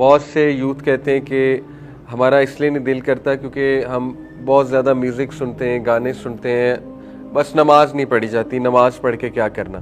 بہت سے یوتھ کہتے ہیں کہ ہمارا اس لیے نہیں دل کرتا کیونکہ ہم بہت زیادہ میوزک سنتے ہیں، گانے سنتے ہیں، بس نماز نہیں پڑھی جاتی، نماز پڑھ کے کیا کرنا۔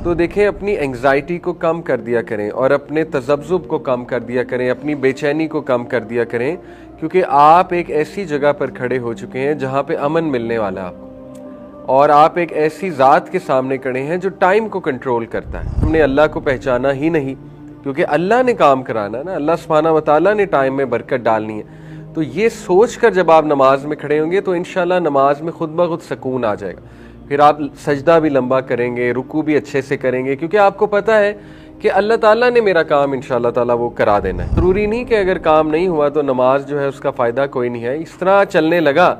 تو دیکھیں، اپنی انگزائٹی کو کم کر دیا کریں اور اپنے تذبذب کو کم کر دیا کریں، اپنی بے چینی کو کم کر دیا کریں، کیونکہ آپ ایک ایسی جگہ پر کھڑے ہو چکے ہیں جہاں پہ امن ملنے والا ہے آپ کو، اور آپ ایک ایسی ذات کے سامنے کھڑے ہیں جو ٹائم کو کنٹرول کرتا ہے۔ ہم نے اللہ کو پہچانا ہی نہیں، کیونکہ اللہ نے کام کرانا ہے نا، اللہ سبحانہ و تعالیٰ نے ٹائم میں برکت ڈالنی ہے۔ تو یہ سوچ کر جب آپ نماز میں کھڑے ہوں گے تو انشاءاللہ نماز میں خود بخود سکون آ جائے گا، پھر آپ سجدہ بھی لمبا کریں گے، رکوع بھی اچھے سے کریں گے، کیونکہ آپ کو پتہ ہے کہ اللہ تعالیٰ نے میرا کام انشاءاللہ تعالیٰ وہ کرا دینا ہے۔ ضروری نہیں کہ اگر کام نہیں ہوا تو نماز جو ہے اس کا فائدہ کوئی نہیں ہے۔ اس طرح چلنے لگا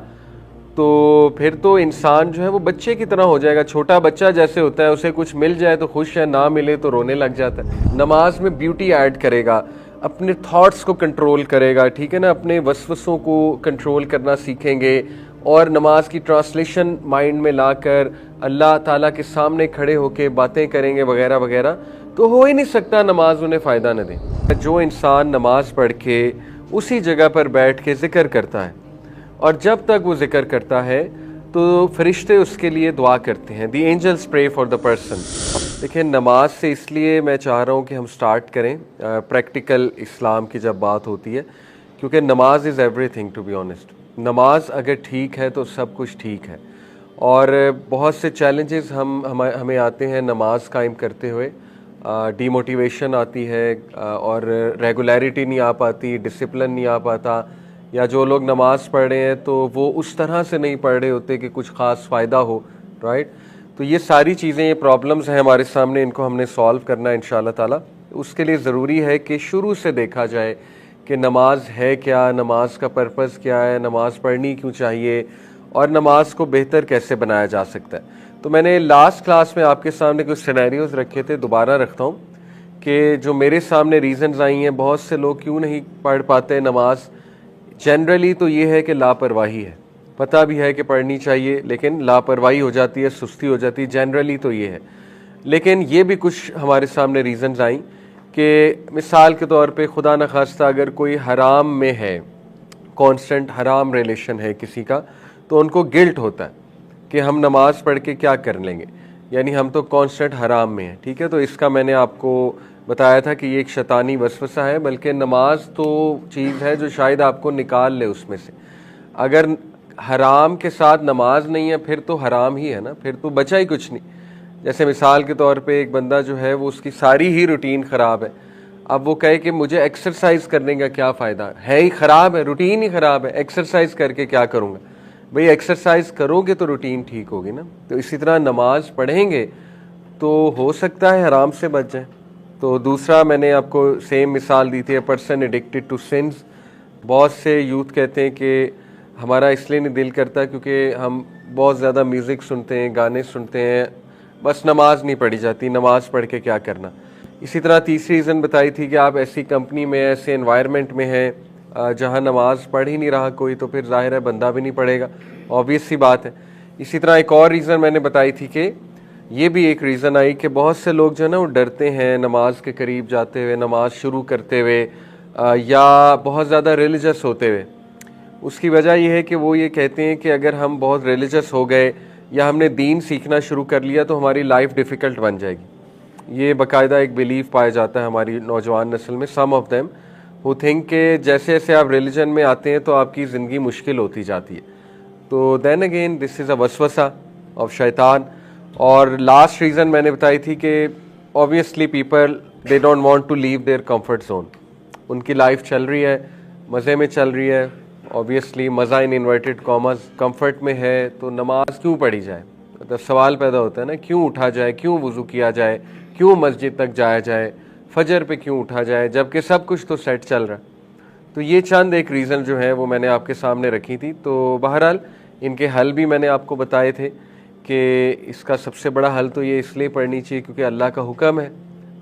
تو پھر تو انسان جو ہے وہ بچے کی طرح ہو جائے گا، چھوٹا بچہ جیسے ہوتا ہے، اسے کچھ مل جائے تو خوش ہے، نہ ملے تو رونے لگ جاتا ہے۔ نماز میں بیوٹی ایڈ کرے گا، اپنے تھاٹس کو کنٹرول کرے گا، ٹھیک ہے نا، اپنے وسوسوں کو کنٹرول کرنا سیکھیں گے، اور نماز کی ٹرانسلیشن مائنڈ میں لا کر اللہ تعالیٰ کے سامنے کھڑے ہو کے باتیں کریں گے وغیرہ وغیرہ، تو ہو ہی نہیں سکتا نماز انہیں فائدہ نہ دے۔ جو انسان نماز پڑھ کے اسی جگہ پر بیٹھ کے ذکر کرتا ہے، اور جب تک وہ ذکر کرتا ہے تو فرشتے اس کے لیے دعا کرتے ہیں، the angels pray for the person. دیکھیں، نماز سے اس لیے میں چاہ رہا ہوں کہ ہم سٹارٹ کریں پریکٹیکل اسلام کی جب بات ہوتی ہے، کیونکہ نماز is everything to be honest. نماز اگر ٹھیک ہے تو سب کچھ ٹھیک ہے، اور بہت سے چیلنجز ہمیں آتے ہیں نماز قائم کرتے ہوئے، ڈی موٹیویشن آتی ہے، اور ریگولیرٹی نہیں آ پاتی، ڈسپلن نہیں آ پاتا، یا جو لوگ نماز پڑھ رہے ہیں تو وہ اس طرح سے نہیں پڑھ رہے ہوتے کہ کچھ خاص فائدہ ہو، رائٹ؟ تو یہ ساری چیزیں، یہ پرابلمز ہیں ہمارے سامنے، ان کو ہم نے سالو کرنا ہے انشاءاللہ تعالیٰ۔ اس کے لیے ضروری ہے کہ شروع سے دیکھا جائے کہ نماز ہے کیا، نماز کا پرپس کیا ہے، نماز پڑھنی کیوں چاہیے، اور نماز کو بہتر کیسے بنایا جا سکتا ہے۔ تو میں نے لاسٹ کلاس میں آپ کے سامنے کچھ سینیریوز رکھے تھے، دوبارہ رکھتا ہوں کہ جو میرے سامنے ریزنز آئی ہیں بہت سے لوگ کیوں نہیں پڑھ پاتے نماز۔ جنرلی تو یہ ہے کہ لاپرواہی ہے، پتہ بھی ہے کہ پڑھنی چاہیے لیکن لاپرواہی ہو جاتی ہے، سستی ہو جاتی ہے، جنرلی تو یہ ہے۔ لیکن یہ بھی کچھ ہمارے سامنے ریزنز آئیں کہ مثال کے طور پہ خدا نخواستہ اگر کوئی حرام میں ہے، کانسٹنٹ حرام ریلیشن ہے کسی کا، تو ان کو گلٹ ہوتا ہے کہ ہم نماز پڑھ کے کیا کر لیں گے، یعنی ہم تو کانسٹنٹ حرام میں ہیں، ٹھیک ہے۔ تو اس کا میں نے آپ کو بتایا تھا کہ یہ ایک شیطانی وسوسہ ہے، بلکہ نماز تو چیز ہے جو شاید آپ کو نکال لے اس میں سے۔ اگر حرام کے ساتھ نماز نہیں ہے پھر تو حرام ہی ہے نا، پھر تو بچا ہی کچھ نہیں۔ جیسے مثال کے طور پہ ایک بندہ جو ہے وہ اس کی ساری ہی روٹین خراب ہے، اب وہ کہے کہ مجھے ایکسرسائز کرنے کا کیا فائدہ ہے، ہی خراب ہے، روٹین ہی خراب ہے، ایکسرسائز کر کے کیا کروں گا؟ بھئی ایکسرسائز کرو گے تو روٹین ٹھیک ہوگی نا۔ تو اسی طرح نماز پڑھیں گے تو ہو سکتا ہے حرام سے بچ جائیں۔ تو دوسرا میں نے آپ کو سیم مثال دی تھی، a person addicted to sins. بہت سے یوتھ کہتے ہیں کہ ہمارا اس لیے نہیں دل کرتا کیونکہ ہم بہت زیادہ میوزک سنتے ہیں، گانے سنتے ہیں، بس نماز نہیں پڑھی جاتی، نماز پڑھ کے کیا کرنا۔ اسی طرح تیسری ریزن بتائی تھی کہ آپ ایسی کمپنی میں، ایسے انوائرمنٹ میں ہیں جہاں نماز پڑھ ہی نہیں رہا کوئی، تو پھر ظاہر ہے بندہ بھی نہیں پڑھے گا، آبویس سی بات ہے۔ اسی طرح ایک اور ریزن میں نے بتائی تھی کہ یہ بھی ایک ریزن آئی کہ بہت سے لوگ جو ہے نا وہ ڈرتے ہیں نماز کے قریب جاتے ہوئے، نماز شروع کرتے ہوئے، یا بہت زیادہ ریلیجس ہوتے ہوئے۔ اس کی وجہ یہ ہے کہ وہ یہ کہتے ہیں کہ اگر ہم بہت ریلیجس ہو گئے یا ہم نے دین سیکھنا شروع کر لیا تو ہماری لائف ڈیفیکلٹ بن جائے گی۔ یہ باقاعدہ ایک بیلیف پایا جاتا ہے ہماری نوجوان نسل میں، سم آف دیم who think کہ جیسے جیسے آپ ریلیجن میں آتے ہیں تو آپ کی زندگی مشکل ہوتی جاتی ہے۔ تو then again this is a وسوسہ of شیطان۔ اور لاسٹ ریزن میں نے بتائی تھی کہ obviously people they don't want to leave their comfort zone۔ ان کی لائف چل رہی ہے، مزے میں چل رہی ہے، obviously مزہ ان انورٹڈ کامز کمفرٹ میں ہے، تو نماز کیوں پڑھی جائے؟ مطلب سوال پیدا ہوتا ہے نا، کیوں اٹھا جائے، کیوں وضو کیا جائے، کیوں مسجد تک جایا جائے، فجر پہ کیوں اٹھا جائے، جبکہ سب کچھ تو سیٹ چل رہا ہے۔ تو یہ چند ایک ریزن جو ہیں وہ میں نے آپ کے سامنے رکھی تھی۔ تو بہرحال ان کے حل بھی میں نے آپ کو بتائے تھے کہ اس کا سب سے بڑا حل تو یہ اس لیے پڑھنی چاہیے کیونکہ اللہ کا حکم ہے،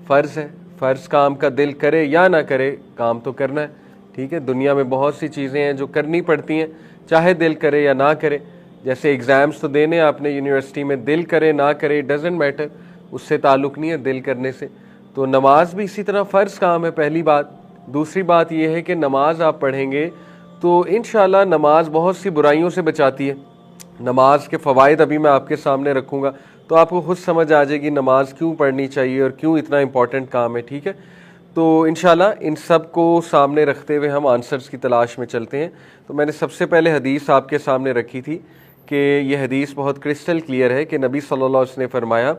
فرض ہے، فرض کام کا دل کرے یا نہ کرے کام تو کرنا ہے، ٹھیک ہے۔ دنیا میں بہت سی چیزیں ہیں جو کرنی پڑتی ہیں چاہے دل کرے یا نہ کرے، جیسے ایگزامس تو دینے آپ نے یونیورسٹی میں، دل کرے نہ کرے ڈزنٹ میٹر، اس سے تعلق نہیں ہے دل کرنے سے۔ تو نماز بھی اسی طرح فرض کام ہے، پہلی بات دوسری بات یہ ہے کہ نماز آپ پڑھیں گے تو انشاءاللہ نماز بہت سی برائیوں سے بچاتی ہے. نماز کے فوائد ابھی میں آپ کے سامنے رکھوں گا تو آپ کو خود سمجھ آ جائے گی نماز کیوں پڑھنی چاہیے اور کیوں اتنا امپورٹنٹ کام ہے. ٹھیک ہے, تو انشاءاللہ ان سب کو سامنے رکھتے ہوئے ہم آنسرز کی تلاش میں چلتے ہیں. تو میں نے سب سے پہلے حدیث آپ کے سامنے رکھی تھی کہ یہ حدیث بہت کرسٹل کلیئر ہے کہ نبی صلی اللہ علیہ وسلم نے فرمایا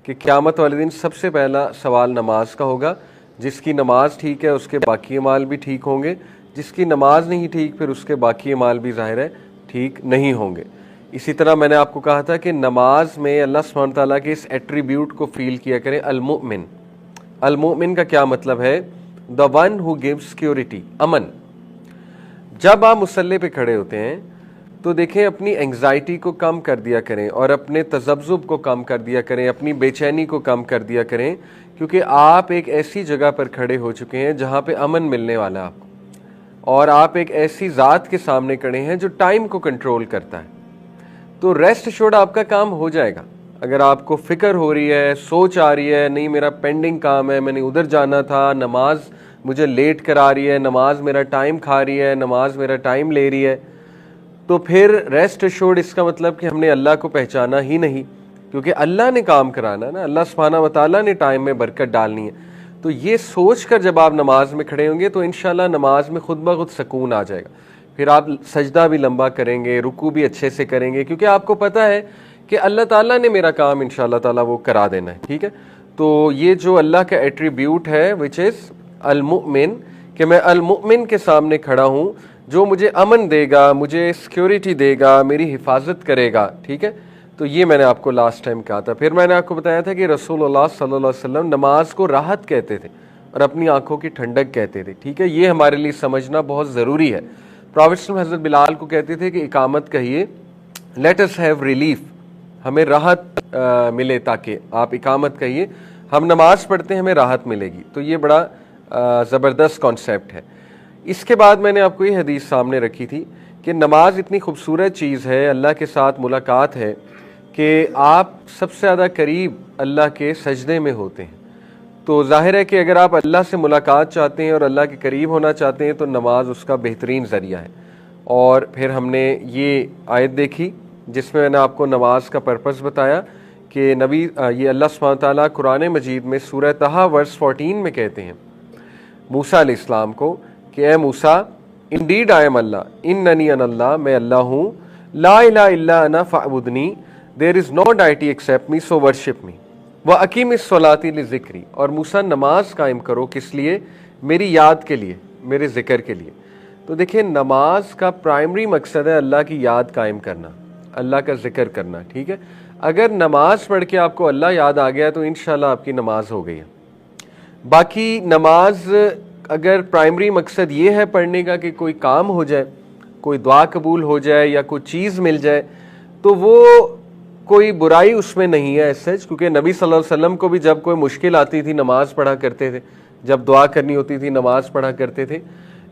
کہ قیامت والے دن سب سے پہلا سوال نماز کا ہوگا. جس کی نماز ٹھیک ہے اس کے باقی اعمال بھی ٹھیک ہوں گے, جس کی نماز نہیں ٹھیک پھر اس کے باقی اعمال بھی ظاہر ہے ٹھیک نہیں ہوں گے. اسی طرح میں نے آپ کو کہا تھا کہ نماز میں اللہ سبحانہ تعالیٰ کے اس ایٹریبیوٹ کو فیل کیا کریں, المؤمن. المؤمن کا کیا مطلب ہے؟ the one who gives security, امن. جب آپ مصلی پہ کھڑے ہوتے ہیں تو دیکھیں اپنی انگزائٹی کو کم کر دیا کریں اور اپنے تذبذب کو کم کر دیا کریں, اپنی بے چینی کو کم کر دیا کریں, کیونکہ آپ ایک ایسی جگہ پر کھڑے ہو چکے ہیں جہاں پہ امن ملنے والا ہے آپ کو, اور آپ ایک ایسی ذات کے سامنے کھڑے ہیں جو ٹائم کو کنٹرول کرتا ہے. تو ریسٹ ایشورڈ آپ کا کام ہو جائے گا. اگر آپ کو فکر ہو رہی ہے, سوچ آ رہی ہے, نہیں میرا پینڈنگ کام ہے, میں نے ادھر جانا تھا, نماز مجھے لیٹ کرا رہی ہے, نماز میرا ٹائم کھا رہی ہے, نماز میرا ٹائم لے رہی ہے, تو پھر ریسٹ ایشورڈ اس کا مطلب کہ ہم نے اللہ کو پہچانا ہی نہیں, کیونکہ اللہ نے کام کرانا ہے نا, اللہ سبحانہ و تعالیٰ نے ٹائم میں برکت ڈالنی ہے. تو یہ سوچ کر جب آپ نماز میں کھڑے ہوں گے تو انشاءاللہ نماز میں خود بخود سکون آ جائے گا. پھر آپ سجدہ بھی لمبا کریں گے, رکوع بھی اچھے سے کریں گے, کیونکہ آپ کو پتہ ہے کہ اللہ تعالیٰ نے میرا کام انشاءاللہ تعالیٰ وہ کرا دینا ہے. ٹھیک ہے, تو یہ جو اللہ کا ایٹریبیوٹ ہے وچ از المؤمن, کہ میں المؤمن کے سامنے کھڑا ہوں جو مجھے امن دے گا, مجھے سیکیورٹی دے گا, میری حفاظت کرے گا. ٹھیک ہے, تو یہ میں نے آپ کو لاسٹ ٹائم کہا تھا. پھر میں نے آپ کو بتایا تھا کہ رسول اللہ صلی اللہ علیہ وسلم نماز کو راحت کہتے تھے اور اپنی آنکھوں کی ٹھنڈک کہتے تھے. ٹھیک ہے, یہ ہمارے لیے سمجھنا بہت ضروری ہے. پروفیٹ حضرت بلال کو کہتے تھے کہ اقامت کہیے, لیٹ اس ہیو ریلیف, ہمیں راحت ملے, تاکہ آپ اقامت کہیے, ہم نماز پڑھتے ہیں ہمیں راحت ملے گی. تو یہ بڑا زبردست کانسیپٹ ہے. اس کے بعد میں نے آپ کو یہ حدیث سامنے رکھی تھی کہ نماز اتنی خوبصورت چیز ہے, اللہ کے ساتھ ملاقات ہے کہ آپ سب سے زیادہ قریب اللہ کے سجدے میں ہوتے ہیں. تو ظاہر ہے کہ اگر آپ اللہ سے ملاقات چاہتے ہیں اور اللہ کے قریب ہونا چاہتے ہیں تو نماز اس کا بہترین ذریعہ ہے. اور پھر ہم نے یہ آیت دیکھی جس میں نے آپ کو نماز کا پرپس بتایا کہ یہ اللہ سبحانہ تعالیٰ قرآن مجید میں سورہ طہ ورس 14 میں کہتے ہیں موسیٰ علیہ السلام کو کہ اے موسیٰ, انڈیڈ آئی ایم اللہ, اننی انا اللہ, میں اللہ ہوں, لا الہ الا انا فاعبدنی, دیر از نو ڈائٹی ایکسیپٹ می سو ورشپ می, وَأَقِیمِ الصَّلَاةِ لِذِکْرِی, اور موسیٰ نماز قائم کرو کس لیے؟ میری یاد کے لیے, میرے ذکر کے لیے. تو دیکھیں نماز کا پرائمری مقصد ہے اللہ کی یاد قائم کرنا, اللہ کا ذکر کرنا. ٹھیک ہے, اگر نماز پڑھ کے آپ کو اللہ یاد آ گیا تو انشاءاللہ آپ کی نماز ہو گئی ہے. باقی نماز اگر پرائمری مقصد یہ ہے پڑھنے کا کہ کوئی کام ہو جائے, کوئی دعا قبول ہو جائے یا کوئی چیز مل جائے, تو وہ کوئی برائی اس میں نہیں ہے سچ, کیونکہ نبی صلی اللہ علیہ وسلم کو بھی جب کوئی مشکل آتی تھی نماز پڑھا کرتے تھے, جب دعا کرنی ہوتی تھی نماز پڑھا کرتے تھے.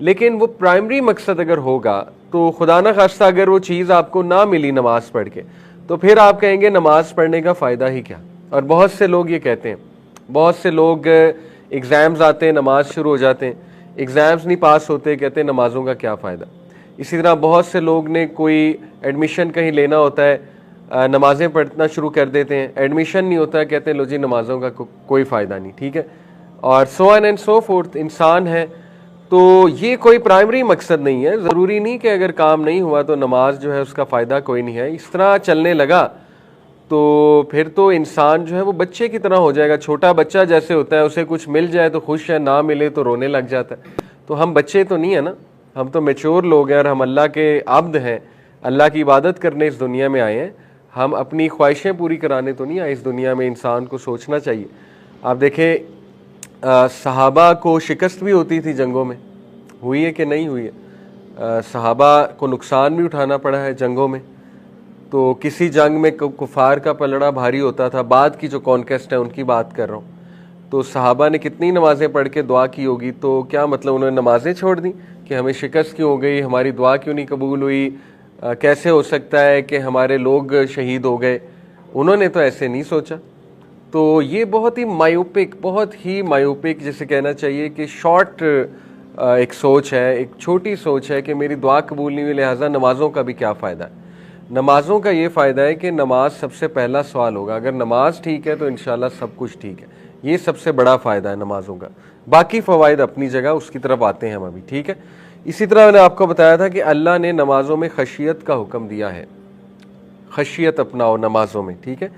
لیکن وہ پرائمری مقصد اگر ہوگا تو خدا نہ خواستہ اگر وہ چیز آپ کو نہ ملی نماز پڑھ کے تو پھر آپ کہیں گے نماز پڑھنے کا فائدہ ہی کیا. اور بہت سے لوگ یہ کہتے ہیں, بہت سے لوگ ایگزامز آتے ہیں نماز شروع ہو جاتے ہیں, ایگزامز نہیں پاس ہوتے, کہتے ہیں نمازوں کا کیا فائدہ. اسی طرح بہت سے لوگ نے کوئی ایڈمیشن کہیں لینا ہوتا ہے, نمازیں پڑھنا شروع کر دیتے ہیں, ایڈمیشن نہیں ہوتا ہے, کہتے ہیں لو جی نمازوں کا کوئی فائدہ نہیں. ٹھیک ہے, اور سو آن اینڈ سو فورتھ, انسان ہے تو یہ کوئی پرائمری مقصد نہیں ہے. ضروری نہیں کہ اگر کام نہیں ہوا تو نماز جو ہے اس کا فائدہ کوئی نہیں ہے. اس طرح چلنے لگا تو پھر تو انسان جو ہے وہ بچے کی طرح ہو جائے گا. چھوٹا بچہ جیسے ہوتا ہے, اسے کچھ مل جائے تو خوش ہے, نہ ملے تو رونے لگ جاتا ہے. تو ہم بچے تو نہیں ہیں نا, ہم تو میچور لوگ ہیں اور ہم اللہ کے عبد ہیں, اللہ کی عبادت کرنے اس دنیا میں آئے ہیں. ہم اپنی خواہشیں پوری کرانے تو نہیں آئے اس دنیا میں. انسان کو سوچنا چاہیے. آپ دیکھیں صحابہ کو شکست بھی ہوتی تھی جنگوں میں, ہوئی ہے کہ نہیں ہوئی ہے؟ صحابہ کو نقصان بھی اٹھانا پڑا ہے جنگوں میں. تو کسی جنگ میں کفار کا پلڑا بھاری ہوتا تھا, بعد کی جو کانکیسٹ ہے ان کی بات کر رہا ہوں. تو صحابہ نے کتنی نمازیں پڑھ کے دعا کی ہوگی, تو کیا مطلب انہوں نے نمازیں چھوڑ دیں کہ ہمیں شکست کیوں ہو گئی, ہماری دعا کیوں نہیں قبول ہوئی, کیسے ہو سکتا ہے کہ ہمارے لوگ شہید ہو گئے؟ انہوں نے تو ایسے نہیں سوچا. تو یہ بہت ہی مایوپک جسے کہنا چاہیے کہ شارٹ ایک سوچ ہے, ایک چھوٹی سوچ ہے کہ میری دعا قبول نہیں ہوئی, لہٰذا نمازوں کا بھی کیا فائدہ ہے. نمازوں کا یہ فائدہ ہے کہ نماز سب سے پہلا سوال ہوگا, اگر نماز ٹھیک ہے تو انشاءاللہ سب کچھ ٹھیک ہے. یہ سب سے بڑا فائدہ ہے نمازوں کا. باقی فوائد اپنی جگہ, اس کی طرف آتے ہیں ہم ابھی, ٹھیک ہے. اسی طرح میں نے آپ کو بتایا تھا کہ اللہ نے نمازوں میں خشیت کا حکم دیا ہے, خشیت اپناؤ نمازوں میں, ٹھیک ہے.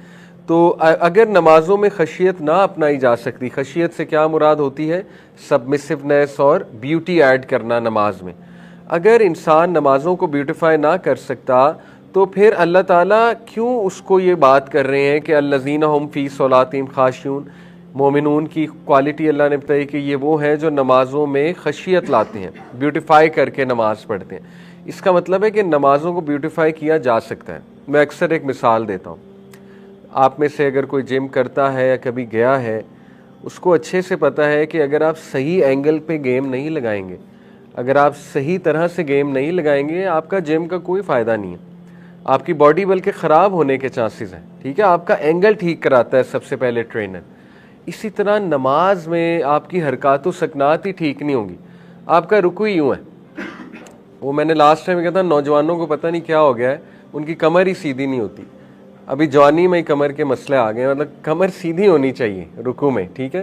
تو اگر نمازوں میں خشیت نہ اپنائی جا سکتی, خشیت سے کیا مراد ہوتی ہے؟ سبمسونیس اور بیوٹی ایڈ کرنا نماز میں. اگر انسان نمازوں کو بیوٹیفائی نہ کر سکتا تو پھر اللہ تعالیٰ کیوں اس کو یہ بات کر رہے ہیں کہ الذین هم فی صلاتہم خاشعون. مومنون کی کوالٹی اللہ نے بتائی کہ یہ وہ ہیں جو نمازوں میں خشیت لاتے ہیں, بیوٹیفائی کر کے نماز پڑھتے ہیں. اس کا مطلب ہے کہ نمازوں کو بیوٹیفائی کیا جا سکتا ہے. میں اکثر ایک مثال دیتا ہوں. آپ میں سے اگر کوئی جم کرتا ہے یا کبھی گیا ہے, اس کو اچھے سے پتہ ہے کہ اگر آپ صحیح اینگل پہ گیم نہیں لگائیں گے, اگر آپ صحیح طرح سے گیم نہیں لگائیں گے, آپ کا جم کا کوئی فائدہ نہیں ہے. آپ کی باڈی بلکہ خراب ہونے کے چانسز ہیں, ٹھیک ہے. آپ کا اینگل ٹھیک کراتا ہے سب سے پہلے ٹرینر. اسی طرح نماز میں آپ کی حرکات و سکنات ہی ٹھیک نہیں ہوں گی, آپ کا رکوع یوں ہے. وہ میں نے لاسٹ ٹائم کہا تھا, نوجوانوں کو پتہ نہیں کیا ہو گیا ہے, ان کی کمر ہی سیدھی نہیں ہوتی. ابھی جوانی میں ہی کمر کے مسئلے آ گئے, مطلب کمر سیدھی ہونی چاہیے رکوع میں, ٹھیک ہے,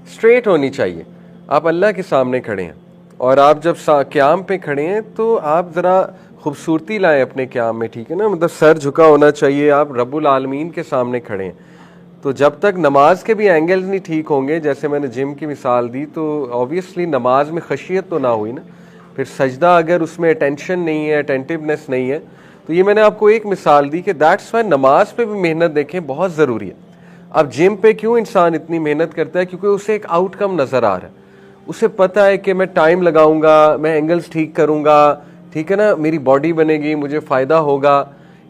اسٹریٹ ہونی چاہیے. آپ اللہ کے سامنے کھڑے ہیں, اور آپ جب قیام پہ کھڑے ہیں تو آپ ذرا خوبصورتی لائیں اپنے قیام میں, ٹھیک ہے نا, مطلب سر جھکا ہونا چاہیے, آپ رب العالمین کے سامنے کھڑے ہیں. تو جب تک نماز کے بھی اینگلز نہیں ٹھیک ہوں گے, جیسے میں نے جم کی مثال دی, تو آبویسلی نماز میں خشیت تو نہ ہوئی نا. پھر سجدہ اگر اس میں اٹینشن نہیں ہے, اٹینٹیونیس نہیں ہے, تو یہ میں نے آپ کو ایک مثال دی کہ دیٹس وائی نماز پہ بھی محنت دیکھیں بہت ضروری ہے. اب جم پہ کیوں انسان اتنی محنت کرتا ہے؟ کیونکہ اسے ایک آؤٹ کم نظر آ رہا ہے. اسے پتہ ہے کہ میں ٹائم لگاؤں گا, میں اینگلز ٹھیک کروں گا, ٹھیک ہے نا, میری باڈی بنے گی, مجھے فائدہ ہوگا.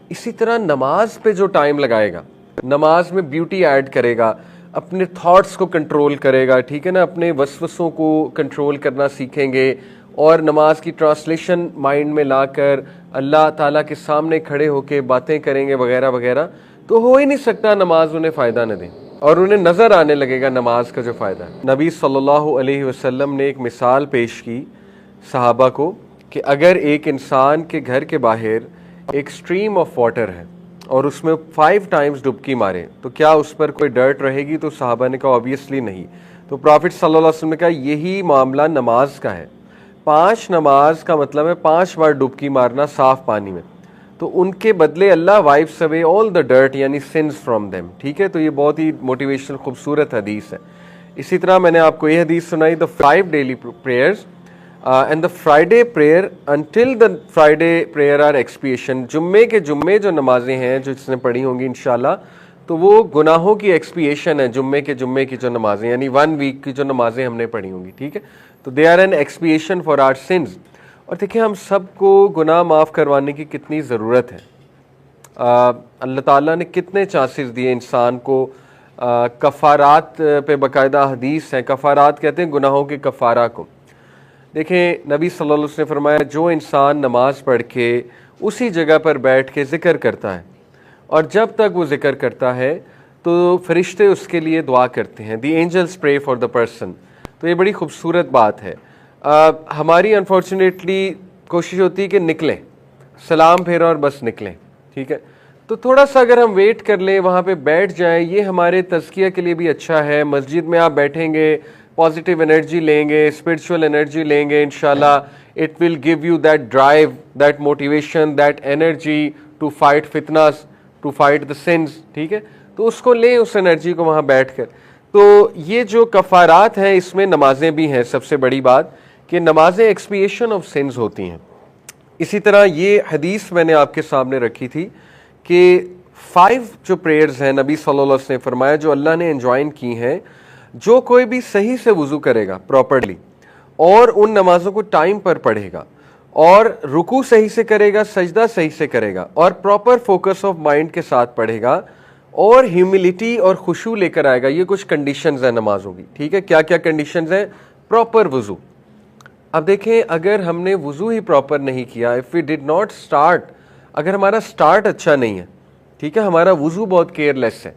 اسی طرح نماز پہ جو ٹائم لگائے گا, نماز میں بیوٹی ایڈ کرے گا, اپنے تھاٹس کو کنٹرول کرے گا, ٹھیک ہے نا, اپنے وسوسوں کو کنٹرول کرنا سیکھیں گے, اور نماز کی ٹرانسلیشن مائنڈ میں لا کر اللہ تعالیٰ کے سامنے کھڑے ہو کے باتیں کریں گے وغیرہ وغیرہ, تو ہو ہی نہیں سکتا نماز انہیں فائدہ نہ دے, اور انہیں نظر آنے لگے گا نماز کا جو فائدہ ہے. نبی صلی اللہ علیہ وسلم نے ایک مثال پیش کی صحابہ کو کہ اگر ایک انسان کے گھر کے باہر ایک اسٹریم آف واٹر ہے اور اس میں 5 ٹائمز ڈبکی مارے تو کیا اس پر کوئی ڈرٹ رہے گی؟ تو صحابہ نے کہا آبویسلی نہیں. تو پرافٹ صلی اللہ علیہ وسلم نے کہا یہی معاملہ نماز کا ہے. 5 نماز کا مطلب ہے 5 بار ڈبکی مارنا صاف پانی میں, تو ان کے بدلے اللہ وائپس اوے آل دا ڈرٹ یعنی سنز فرام دیم, ٹھیک ہے. تو یہ بہت ہی موٹیویشنل خوبصورت حدیث ہے. اسی طرح میں نے آپ کو یہ حدیث سنائی, the 5 daily prayers and the Friday prayer until the Friday prayer are expiation. جمعے کے جمعے جو نمازیں ہیں جو اس نے پڑھی ہوں گی انشاءاللہ, تو وہ گناہوں کی ایکسپیشن ہے. جمعے کے جمعے کی جو نمازیں یعنی 1 ویک کی جو نمازیں ہم نے پڑھی ہوں گی, ٹھیک ہے, تو they are an expiation for our sins. اور دیکھیں ہم سب کو گناہ معاف کروانے کی کتنی ضرورت ہے. اللہ تعالیٰ نے کتنے چانسز دیے انسان کو. کفارات پہ باقاعدہ حدیث ہیں, کفارات کہتے ہیں گناہوں کے کفارہ کو. دیکھیں نبی صلی اللہ علیہ وسلم نے فرمایا جو انسان نماز پڑھ کے اسی جگہ پر بیٹھ کے ذکر کرتا ہے, اور جب تک وہ ذکر کرتا ہے تو فرشتے اس کے لیے دعا کرتے ہیں, the angels pray for the person. تو یہ بڑی خوبصورت بات ہے. ہماری انفارچونیٹلی کوشش ہوتی ہے کہ نکلیں, سلام پھیرا اور بس نکلیں, ٹھیک ہے. تو تھوڑا سا اگر ہم ویٹ کر لیں, وہاں پہ بیٹھ جائیں, یہ ہمارے تزکیہ کے لیے بھی اچھا ہے. مسجد میں آپ بیٹھیں گے, پازیٹیو انرجی لیں گے, اسپرچول انرجی لیں گے انشاءاللہ. It will give you that drive, that motivation, that energy to fight فتنس, ٹو فائٹ دا سنز, ٹھیک ہے. تو اس کو لیں, اس انرجی کو وہاں بیٹھ کر. تو یہ جو کفارات ہیں اس میں نمازیں بھی ہیں. سب سے بڑی بات کہ نمازیں ایکسپیشن آف سنز ہوتی ہیں. اسی طرح یہ حدیث میں نے آپ کے سامنے رکھی تھی کہ 5 جو پریئرز ہیں نبی صلی اللہ علیہ وسلم نے فرمایا جو اللہ نے انجوائن کی ہیں, جو کوئی بھی صحیح سے وضو کرے گا پراپرلی, اور ان نمازوں کو ٹائم پر پڑھے گا, اور رکوع صحیح سے کرے گا, سجدہ صحیح سے کرے گا, اور پراپر فوکس آف مائنڈ کے ساتھ پڑھے گا, اور ہیوملٹی اور خشوع لے کر آئے گا. یہ کچھ کنڈیشنز ہیں نمازوں کی, ٹھیک ہے. کیا کیا کنڈیشنز ہیں؟ پراپر وضو. اب دیکھیں اگر ہم نے وضو ہی پراپر نہیں کیا, if we did not start, اگر ہمارا اسٹارٹ اچھا نہیں ہے, ٹھیک ہے, ہمارا وضو بہت کیئر لیس ہے,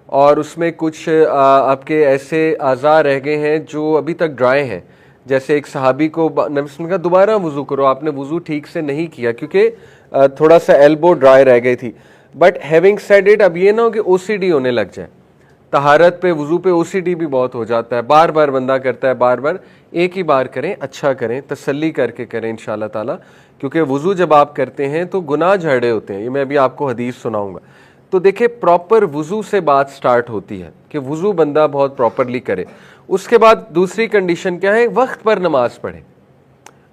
اور اس میں کچھ آپ کے ایسے اعضاء رہ گئے ہیں جو ابھی تک ڈرائی ہیں, جیسے ایک صحابی کو نبی صلی اللہ علیہ وسلم نے کہا دوبارہ وضو کرو, آپ نے وضو ٹھیک سے نہیں کیا کیونکہ تھوڑا سا ایلبو ڈرائی رہ گئی تھی. بٹ ہیونگ سیڈ اٹ, اب یہ نہ ہو کہ او سی ڈی ہونے لگ جائے. طہارت پہ وضو پہ او سی ڈی بھی بہت ہو جاتا ہے, بار بار بندہ کرتا ہے, بار بار ایک ہی بار کریں, اچھا کریں, تسلی کر کے کریں انشاءاللہ تعالیٰ, کیونکہ وضو جب آپ کرتے ہیں تو گناہ جھڑے ہوتے ہیں. یہ میں ابھی آپ کو حدیث سناؤں گا. تو دیکھیں پراپر وضو سے بات سٹارٹ ہوتی ہے کہ وضو بندہ بہت پراپرلی کرے. اس کے بعد دوسری کنڈیشن کیا ہے, وقت پر نماز پڑھے.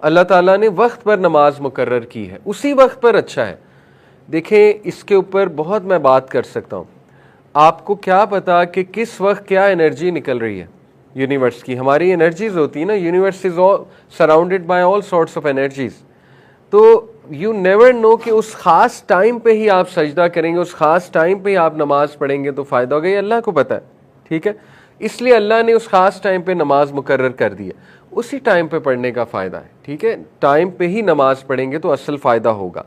اللہ تعالیٰ نے وقت پر نماز مقرر کی ہے, اسی وقت پر اچھا ہے. دیکھیں اس کے اوپر بہت میں بات کر سکتا ہوں. آپ کو کیا پتا کہ کس وقت کیا انرجی نکل رہی ہے یونیورس کی. ہماری انرجیز ہوتی ہیں نا, universe is surrounded by all sorts of energies. تو یو نیور نو کہ اس خاص ٹائم پہ ہی آپ سجدہ کریں گے, اس خاص ٹائم پہ ہی آپ نماز پڑھیں گے تو فائدہ ہوگا, یہ اللہ کو پتہ ہے. ٹھیک ہے, اس لیے اللہ نے اس خاص ٹائم پہ نماز مقرر کر دی ہے, اسی ٹائم پہ پڑھنے کا فائدہ ہے. ٹھیک ہے, ٹائم پہ ہی نماز پڑھیں گے تو اصل فائدہ ہوگا.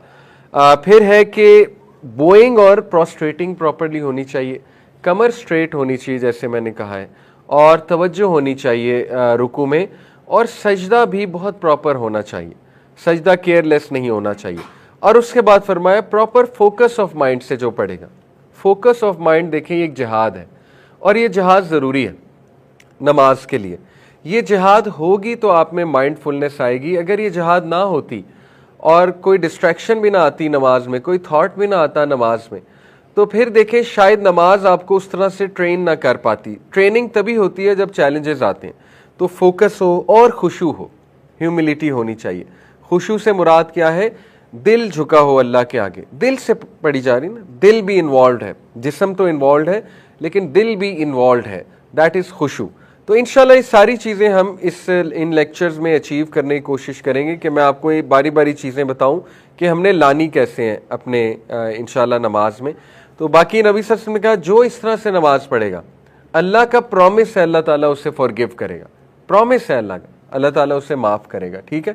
پھر ہے کہ بوئنگ اور پروسٹریٹنگ پراپرلی ہونی چاہیے, کمر سٹریٹ ہونی چاہیے جیسے میں نے کہا ہے, اور توجہ ہونی چاہیے رکوع میں, اور سجدہ بھی بہت پراپر ہونا چاہیے, سجدہ کیئر لیس نہیں ہونا چاہیے. اور اس کے بعد فرمایا پراپر فوکس آف مائنڈ سے جو پڑھے گا. فوکس آف مائنڈ دیکھیں یہ ایک جہاد ہے, اور یہ جہاد ضروری ہے نماز کے لیے. یہ جہاد ہوگی تو آپ میں مائنڈ فلنس آئے گی. اگر یہ جہاد نہ ہوتی اور کوئی ڈسٹریکشن بھی نہ آتی نماز میں, کوئی تھاٹ بھی نہ آتا نماز میں, تو پھر دیکھیں شاید نماز آپ کو اس طرح سے ٹرین نہ کر پاتی. ٹریننگ تبھی ہوتی ہے جب چیلنجز آتے ہیں. تو فوکس ہو اور خشوع ہو, ہیوملٹی ہونی چاہیے. خشوع سے مراد کیا ہے, دل جھکا ہو اللہ کے آگے. دل سے پڑھی جا رہی نا, دل بھی انوالوڈ ہے, جسم تو انوالوڈ ہے لیکن دل بھی انوالوڈ ہے, دیٹ از خشوع. تو انشاءاللہ یہ ساری چیزیں ہم ان لیکچرز میں اچیو کرنے کی کوشش کریں گے کہ میں آپ کو یہ باری باری چیزیں بتاؤں کہ ہم نے لانی کیسے ہیں اپنے انشاءاللہ نماز میں. تو باقی نبی صلی اللہ علیہ وسلم نے کہا جو اس طرح سے نماز پڑھے گا, اللہ کا پرومس ہے اللہ تعالیٰ اسے فارگیو کرے گا. پرومس ہے اللہ کا, اللہ تعالیٰ اسے معاف کرے گا. ٹھیک ہے.